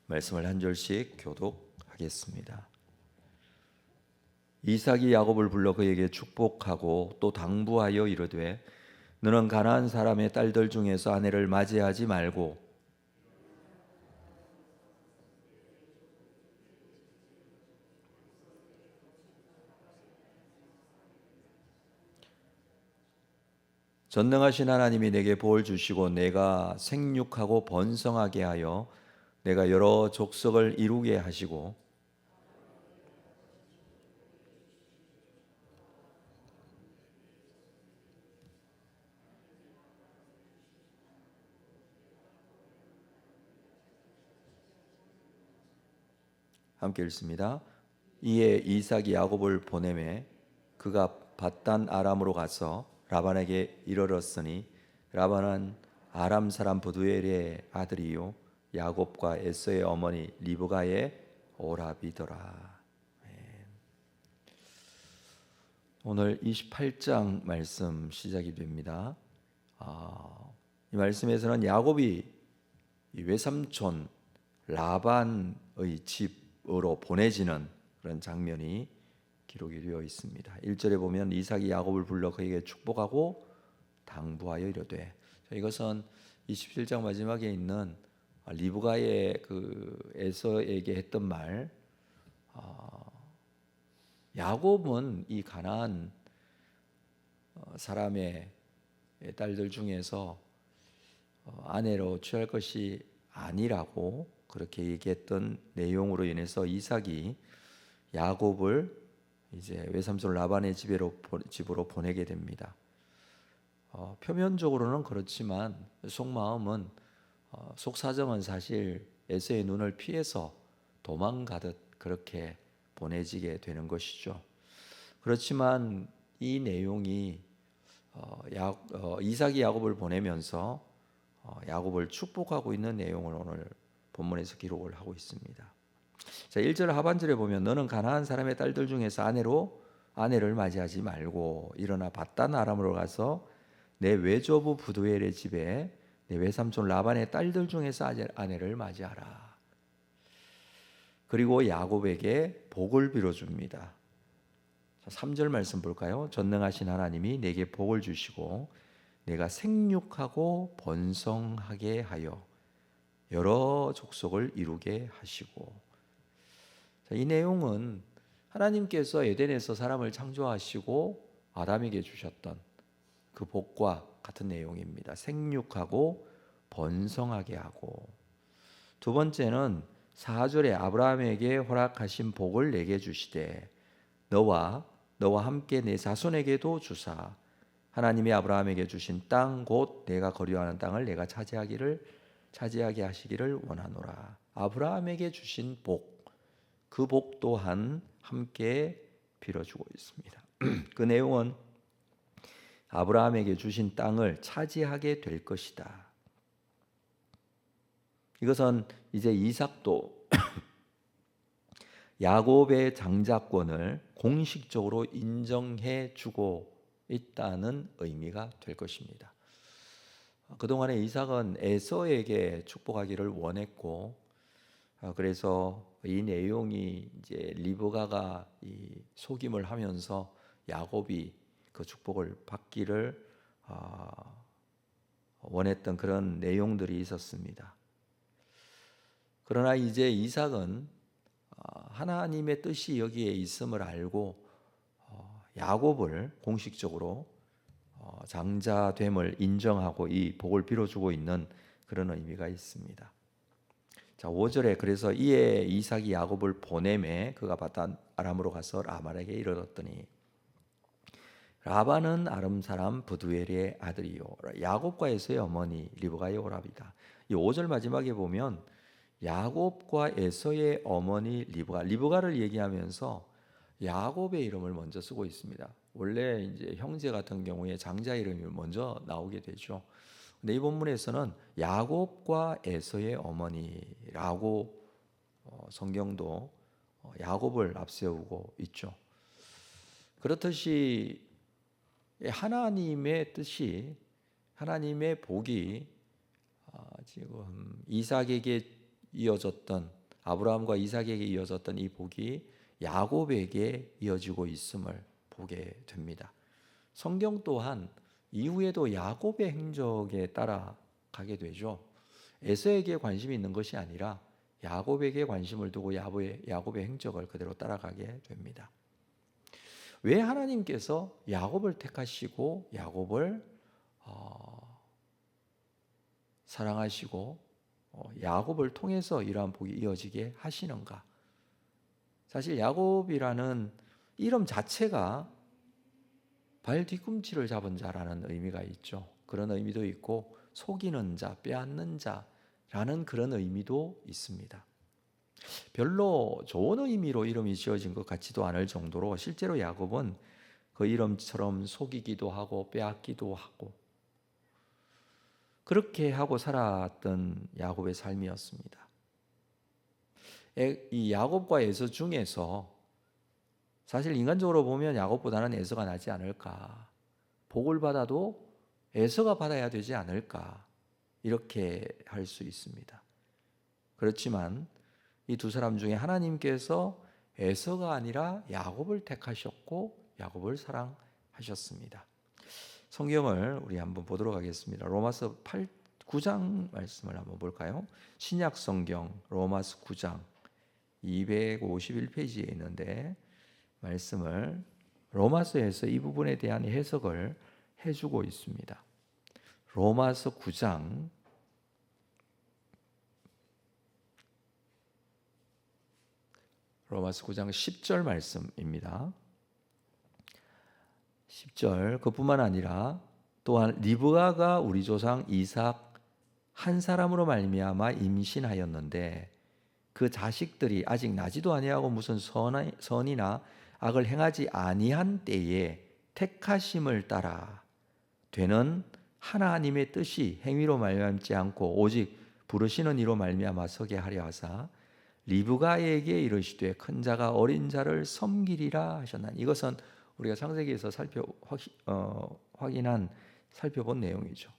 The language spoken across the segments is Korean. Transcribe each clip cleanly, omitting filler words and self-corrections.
말씀을 한 절씩 교독하겠습니다. 이삭이 야곱을 불러 그에게 축복하고 또 당부하여 이르되 너는 가나안 사람의 딸들 중에서 아내를 맞이하지 말고 전능하신 하나님이 내게 복을 주시고 내가 생육하고 번성하게 하여 내가 여러 족속을 이루게 하시고 함께 읽습니다. 이에 이삭이 야곱을 보내매 그가 밧단 아람으로 가서 라반에게 이르렀으니 라반은 아람 사람 부두엘의 아들이요 야곱과 에서의 어머니 리브가의 오라비더라. 오늘 28장 말씀 시작이 됩니다. 이 말씀에서는 야곱이 외삼촌 라반의 집으로 보내지는 그런 장면이 기록이 되어 있습니다. 1절에 보면 이삭이 야곱을 불러 그에게 축복하고 당부하여 이르되, 이것은 27장 마지막에 있는 리브가의 그 에서에게 했던 말. 야곱은 이 가나안 사람의 딸들 중에서 아내로 취할 것이 아니라고 그렇게 얘기했던 내용으로 인해서 이삭이 야곱을 이제 외삼촌 라반의 집으로 보내게 됩니다. 표면적으로는 그렇지만 속마음은 속사정은 사실 에서의 눈을 피해서 도망가듯 그렇게 보내지게 되는 것이죠. 그렇지만 이 내용이 이삭이 야곱을 보내면서 야곱을 축복하고 있는 내용을 오늘 본문에서 기록을 하고 있습니다. 자, 1절 하반절에 보면 너는 가나안 사람의 딸들 중에서 아내를 맞이하지 말고 일어나 밧단 아람으로 가서 내 외조부 부두엘의 집에 내 외삼촌 라반의 딸들 중에서 아내를 맞이하라. 그리고 야곱에게 복을 빌어줍니다. 3절 말씀 볼까요? 전능하신 하나님이 내게 복을 주시고 내가 생육하고 번성하게 하여 여러 족속을 이루게 하시고. 이 내용은 하나님께서 에덴에서 사람을 창조하시고 아담에게 주셨던 그 복과 같은 내용입니다. 생육하고 번성하게 하고. 두 번째는 4절에 아브라함에게 허락하신 복을 내게 주시되 너와 함께 내 자손에게도 주사 하나님이 아브라함에게 주신 땅 곧 내가 거류하는 땅을 내가 차지하게 하시기를 원하노라. 아브라함에게 주신 복, 그 복 또한 함께 빌어주고 있습니다. 그 내용은 아브라함에게 주신 땅을 차지하게 될 것이다. 이것은 이제 이삭도 야곱의 장자권을 공식적으로 인정해 주고 있다는 의미가 될 것입니다. 그동안에 이삭은 에서에게 축복하기를 원했고, 그래서 이 내용이 이제 리브가가 이 속임을 하면서 야곱이 그 축복을 받기를 원했던 그런 내용들이 있었습니다. 그러나 이제 이삭은 하나님의 뜻이 여기에 있음을 알고 야곱을 공식적으로 장자됨을 인정하고 이 복을 빌어주고 있는 그런 의미가 있습니다. 자, 5절에 그래서 이에 이삭이 야곱을 보내매 그가 밧단 아람으로 가서 라반에게 이르렀더니 라반은 아람 사람 부두엘의 아들이요 야곱과 에서의 어머니 리브가의 오라비다. 이 5절 마지막에 보면 야곱과 에서의 어머니 리브가를 얘기하면서 야곱의 이름을 먼저 쓰고 있습니다. 원래 이제 형제 같은 경우에 장자 이름이 먼저 나오게 되죠. 근데 이 본문에서는 야곱과 에서의 어머니라고 성경도 야곱을 앞세우고 있죠. 그렇듯이 하나님의 뜻이, 하나님의 복이 지금 이삭에게 이어졌던 아브라함과 이삭에게 이어졌던 이 복이 야곱에게 이어지고 있음을 보게 됩니다. 성경 또한 이후에도 야곱의 행적에 따라가게 되죠. 에서에게 관심이 있는 것이 아니라 야곱에게 관심을 두고 야곱의 행적을 그대로 따라가게 됩니다. 왜 하나님께서 야곱을 택하시고 야곱을 사랑하시고 야곱을 통해서 이러한 복이 이어지게 하시는가? 사실 야곱이라는 이름 자체가 발 뒤꿈치를 잡은 자라는 의미가 있죠. 그런 의미도 있고 속이는 자, 빼앗는 자라는 그런 의미도 있습니다. 별로 좋은 의미로 이름이 지어진 것 같지도 않을 정도로 실제로 야곱은 그 이름처럼 속이기도 하고 빼앗기도 하고 그렇게 하고 살았던 야곱의 삶이었습니다. 이 야곱과 에서 중에서 사실 인간적으로 보면 야곱보다는 에서가 낫지 않을까, 복을 받아도 에서가 받아야 되지 않을까, 이렇게 할 수 있습니다. 그렇지만 이 두 사람 중에 하나님께서 에서가 아니라 야곱을 택하셨고 야곱을 사랑하셨습니다. 성경을 우리 한번 보도록 하겠습니다. 로마서 9장 말씀을 한번 볼까요? 신약 성경 로마서 9장 251페이지에 있는데 말씀을 로마서에서 이 부분에 대한 해석을 해주고 있습니다. 로마서 9장 10절 말씀입니다. 10절 그뿐만 아니라 또한 리브가가 우리 조상 이삭 한 사람으로 말미암아 임신하였는데 그 자식들이 아직 나지도 아니하고 무슨 선이나 악을 행하지 아니한 때에 택하심을 따라 되는 하나님의 뜻이 행위로 말미암지 않고 오직 부르시는 이로 말미암아 서게 하려 하사 리브가에게 이르시되 큰 자가 어린 자를 섬기리라 하셨나니. 이것은 우리가 창세기에서 살펴본 내용이죠.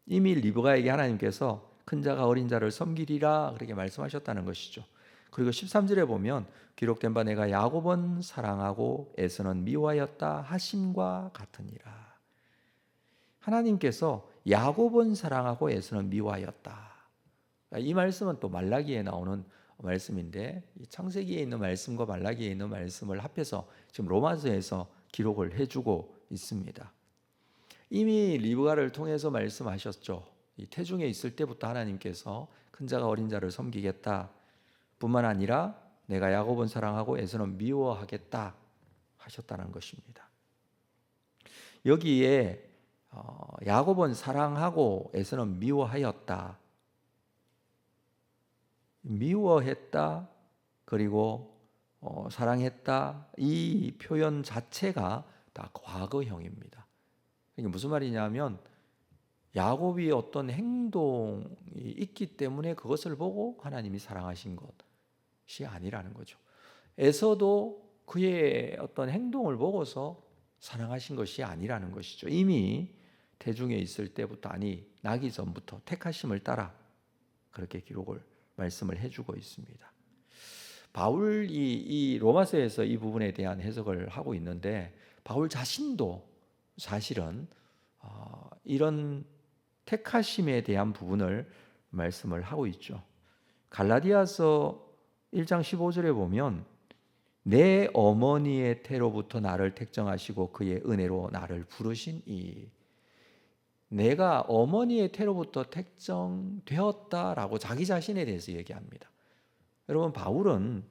이미 리브가에게 하나님께서 큰 자가 어린 자를 섬기리라 그렇게 말씀하셨다는 것이죠. 그리고 13절에 보면 기록된 바 내가 야곱은 사랑하고 에서는 미워하였다 하심과 같으니라. 하나님께서 야곱은 사랑하고 에서는 미워하였다. 이 말씀은 또 말라기에 나오는 말씀인데 창세기에 있는 말씀과 말라기에 있는 말씀을 합해서 지금 로마서에서 기록을 해주고 있습니다. 이미 리브가를 통해서 말씀하셨죠. 이 태중에 있을 때부터 하나님께서 큰 자가 어린 자를 섬기겠다 뿐만 아니라 내가 야곱은 사랑하고 에서는 미워하겠다 하셨다는 것입니다. 여기에 야곱은 사랑하고 에서는 미워하였다, 미워했다 그리고 사랑했다, 이 표현 자체가 다 과거형입니다. 이게 무슨 말이냐면 야곱이 어떤 행동이 있기 때문에 그것을 보고 하나님이 사랑하신 것이 아니라는 거죠. 에서도 그의 어떤 행동을 보고서 사랑하신 것이 아니라는 것이죠. 이미 태중에 있을 때부터, 아니 나기 전부터 택하심을 따라 그렇게 말씀을 해주고 있습니다. 바울이 이 로마서에서 이 부분에 대한 해석을 하고 있는데 바울 자신도 사실은 이런 택하심에 대한 부분을 말씀을 하고 있죠. 갈라디아서 1장 15절에 보면 내 어머니의 태로부터 나를 택정하시고 그의 은혜로 나를 부르신 이, 내가 어머니의 태로부터 택정되었다라고 자기 자신에 대해서 얘기합니다. 여러분 바울은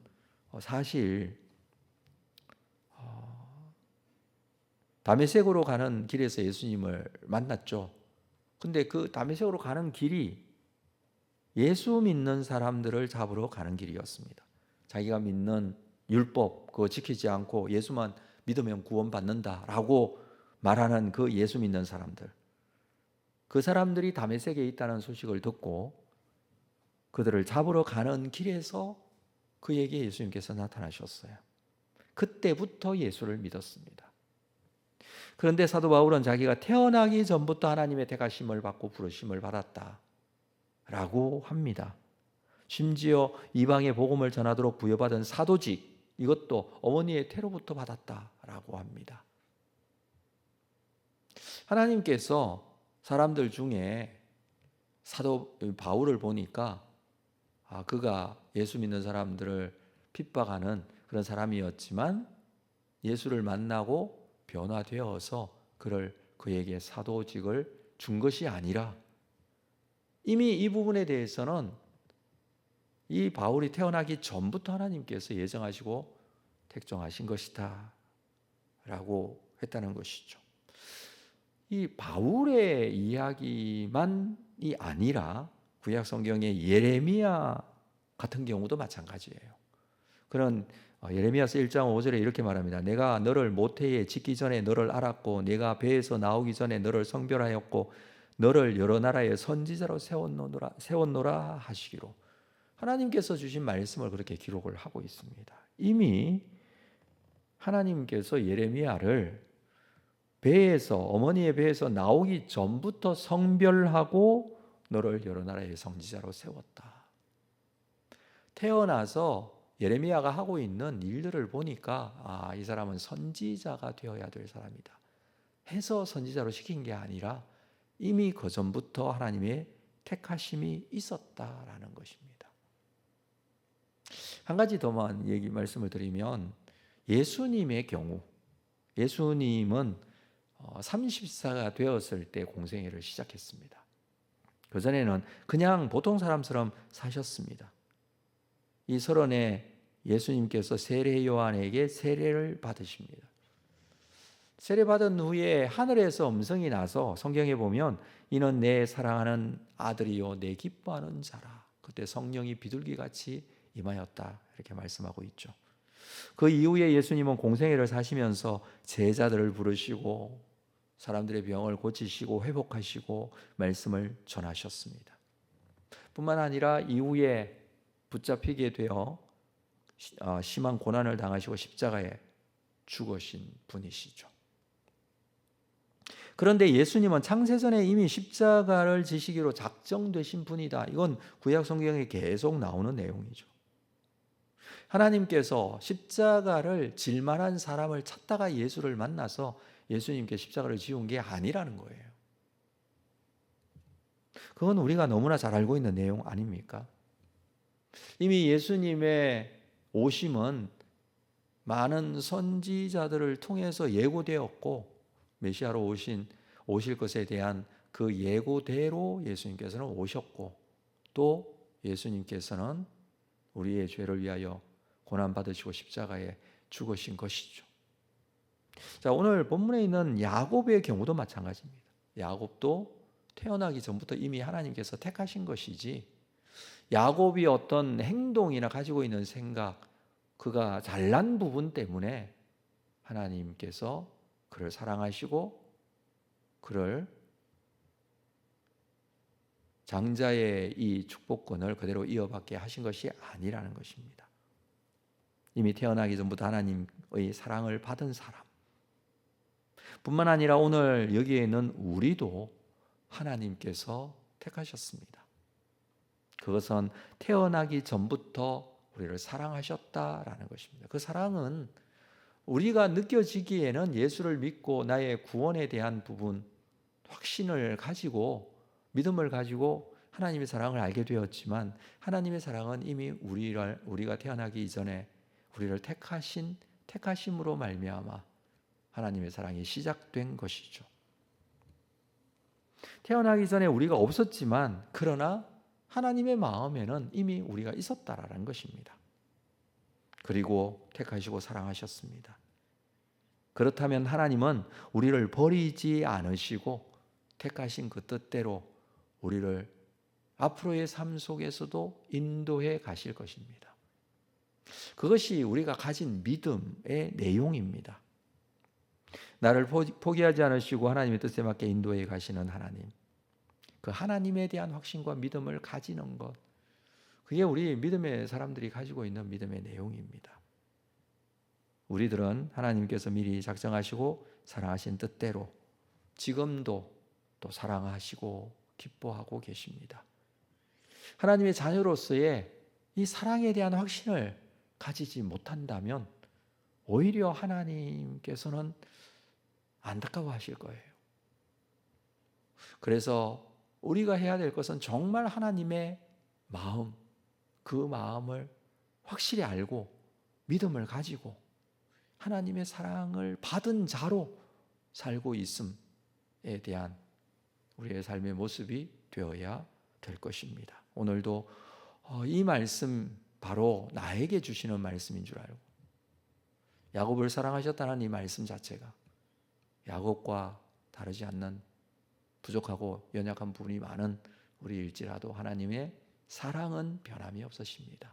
사실 다메섹으로 가는 길에서 예수님을 만났죠. 근데 그 다메섹으로 가는 길이 예수 믿는 사람들을 잡으러 가는 길이었습니다. 자기가 믿는 율법 그거 지키지 않고 예수만 믿으면 구원받는다라고 말하는 그 예수 믿는 사람들, 그 사람들이 다메섹에 있다는 소식을 듣고 그들을 잡으러 가는 길에서 그에게 예수님께서 나타나셨어요. 그때부터 예수를 믿었습니다. 그런데 사도 바울은 자기가 태어나기 전부터 하나님의 택하심을 받고 부르심을 받았다라고 합니다. 심지어 이방의 복음을 전하도록 부여받은 사도직, 이것도 어머니의 태로부터 받았다라고 합니다. 하나님께서 사람들 중에 사도 바울을 보니까 그가 예수 믿는 사람들을 핍박하는 그런 사람이었지만 예수를 만나고 변화되어서 그에게 사도직을 준 것이 아니라 이미 이 부분에 대해서는 이 바울이 태어나기 전부터 하나님께서 예정하시고 택정하신 것이다 라고 했다는 것이죠. 이 바울의 이야기만이 아니라 구약 성경의 예레미야 같은 경우도 마찬가지예요. 그런 예레미야서 1장 5절에 이렇게 말합니다. 내가 너를 모태에 짓기 전에 너를 알았고 내가 배에서 나오기 전에 너를 성별하였고 너를 여러 나라의 선지자로 세웠노라 하시기로. 하나님께서 주신 말씀을 그렇게 기록을 하고 있습니다. 이미 하나님께서 예레미야를 어머니의 배에서 나오기 전부터 성별하고 너를 여러 나라의 선지자로 세웠다. 태어나서 예레미야가 하고 있는 일들을 보니까 이 사람은 선지자가 되어야 될 사람이다 해서 선지자로 시킨 게 아니라 이미 그 전부터 하나님의 택하심이 있었다라는 것입니다. 한 가지 더만 말씀을 드리면 예수님의 경우, 예수님은 30세가 되었을 때 공생애를 시작했습니다. 그전에는 그냥 보통 사람처럼 사셨습니다. 이 서론에 예수님께서 세례 요한에게 세례를 받으십니다. 세례 받은 후에 하늘에서 음성이 나서 성경에 보면 이는 내 사랑하는 아들이요 내 기뻐하는 자라. 그때 성령이 비둘기같이 임하였다 이렇게 말씀하고 있죠. 그 이후에 예수님은 공생애를 사시면서 제자들을 부르시고 사람들의 병을 고치시고 회복하시고 말씀을 전하셨습니다. 뿐만 아니라 이후에 붙잡히게 되어 심한 고난을 당하시고 십자가에 죽으신 분이시죠. 그런데 예수님은 창세전에 이미 십자가를 지시기로 작정되신 분이다. 이건 구약 성경에 계속 나오는 내용이죠. 하나님께서 십자가를 질 만한 사람을 찾다가 예수를 만나서 예수님께 십자가를 지운 게 아니라는 거예요. 그건 우리가 너무나 잘 알고 있는 내용 아닙니까? 이미 예수님의 오심은 많은 선지자들을 통해서 예고되었고 메시아로 오실 것에 대한 그 예고대로 예수님께서는 오셨고 또 예수님께서는 우리의 죄를 위하여 고난받으시고 십자가에 죽으신 것이죠. 자, 오늘 본문에 있는 야곱의 경우도 마찬가지입니다. 야곱도 태어나기 전부터 이미 하나님께서 택하신 것이지 야곱이 어떤 행동이나 가지고 있는 생각, 그가 잘난 부분 때문에 하나님께서 그를 사랑하시고 그를 장자의 이 축복권을 그대로 이어받게 하신 것이 아니라는 것입니다. 이미 태어나기 전부터 하나님의 사랑을 받은 사람 뿐만 아니라 오늘 여기에 있는 우리도 하나님께서 택하셨습니다. 그것은 태어나기 전부터 우리를 사랑하셨다라는 것입니다. 그 사랑은 우리가 느껴지기에는 예수를 믿고 나의 구원에 대한 부분, 확신을 가지고 믿음을 가지고 하나님의 사랑을 알게 되었지만 하나님의 사랑은 이미 우리가 태어나기 이전에 우리를 택하심으로 말미암아 하나님의 사랑이 시작된 것이죠. 태어나기 전에 우리가 없었지만 그러나 하나님의 마음에는 이미 우리가 있었다라는 것입니다. 그리고 택하시고 사랑하셨습니다. 그렇다면 하나님은 우리를 버리지 않으시고 택하신 그 뜻대로 우리를 앞으로의 삶 속에서도 인도해 가실 것입니다. 그것이 우리가 가진 믿음의 내용입니다. 나를 포기하지 않으시고 하나님의 뜻에 맞게 인도해 가시는 하나님, 그 하나님에 대한 확신과 믿음을 가지는 것, 그게 우리 믿음의 사람들이 가지고 있는 믿음의 내용입니다. 우리들은 하나님께서 미리 작정하시고 사랑하신 뜻대로 지금도 또 사랑하시고 기뻐하고 계십니다. 하나님의 자녀로서의 이 사랑에 대한 확신을 가지지 못한다면 오히려 하나님께서는 안타까워하실 거예요. 그래서 우리가 해야 될 것은 정말 하나님의 마음, 그 마음을 확실히 알고 믿음을 가지고 하나님의 사랑을 받은 자로 살고 있음에 대한 우리의 삶의 모습이 되어야 될 것입니다. 오늘도 이 말씀 바로 나에게 주시는 말씀인 줄 알고 야곱을 사랑하셨다는 이 말씀 자체가 야곱과 다르지 않는 부족하고 연약한 부분이 많은 우리일지라도 하나님의 사랑은 변함이 없으십니다.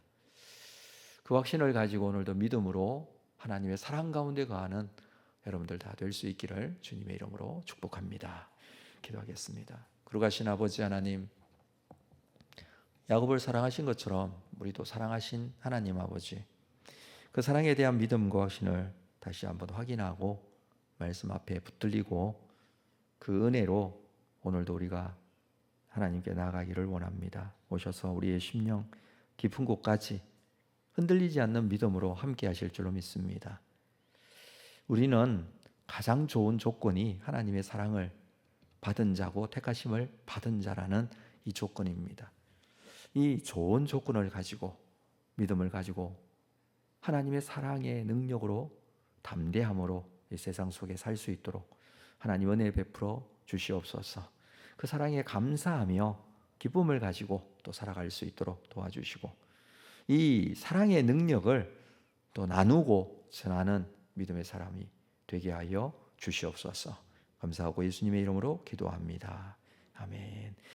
그 확신을 가지고 오늘도 믿음으로 하나님의 사랑 가운데 거하는 여러분들 다 될 수 있기를 주님의 이름으로 축복합니다. 기도하겠습니다. 거룩하신 아버지 하나님, 야곱을 사랑하신 것처럼 우리도 사랑하신 하나님 아버지, 그 사랑에 대한 믿음과 확신을 다시 한번 확인하고 말씀 앞에 붙들리고 그 은혜로 오늘도 우리가 하나님께 나아가기를 원합니다. 오셔서 우리의 심령 깊은 곳까지 흔들리지 않는 믿음으로 함께 하실 줄로 믿습니다. 우리는 가장 좋은 조건이 하나님의 사랑을 받은 자고 택하심을 받은 자라는 이 조건입니다. 이 좋은 조건을 가지고 믿음을 가지고 하나님의 사랑의 능력으로 담대함으로 이 세상 속에 살 수 있도록 하나님 은혜 베풀어 주시옵소서. 그 사랑에 감사하며 기쁨을 가지고 또 살아갈 수 있도록 도와주시고 이 사랑의 능력을 또 나누고 전하는 믿음의 사람이 되게 하여 주시옵소서. 감사하고 예수님의 이름으로 기도합니다. 아멘.